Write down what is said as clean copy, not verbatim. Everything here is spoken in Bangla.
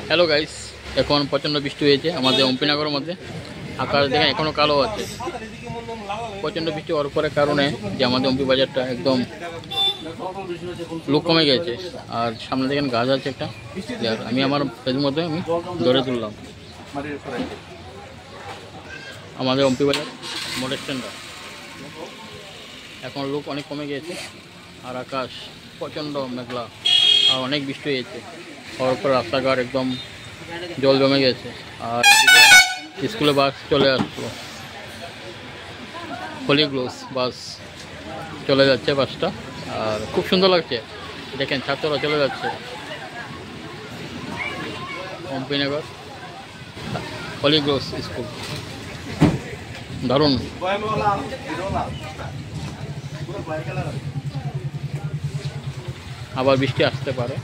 হ্যালো গাইস, এখন প্রচণ্ড বৃষ্টি হয়েছে আমাদের অম্পিনগরের মধ্যে। আকাশ দেখেন এখনও কালো আছে। প্রচণ্ড বৃষ্টি হওয়ার পরে কারণে যে আমাদের অম্পি বাজারটা একদম লোক কমে গেছে। আর সামনে দেখেন গাছ আছে একটা, আমি আমার ফেসের মধ্যে আমি ধরে তুললাম। আমাদের অম্পি বাজার মোটর স্ট্যান্ডটা এখন লোক অনেক কমে গিয়েছে। আর আকাশ প্রচণ্ড মেঘলা আর অনেক বৃষ্টি হয়েছে। হওয়ার পর রাস্তাঘাট একদম জল জমে গেছে। আর স্কুলে বাস চলে আসলো, হলি গ্লোস বাস চলে যাচ্ছে বাসটা। আর খুব সুন্দর লাগছে, দেখেন ছাত্ররা চলে যাচ্ছে। অম্পিনগর হলি গ্লোস স্কুল দারুণ। আবার বৃষ্টি আসতে পারে।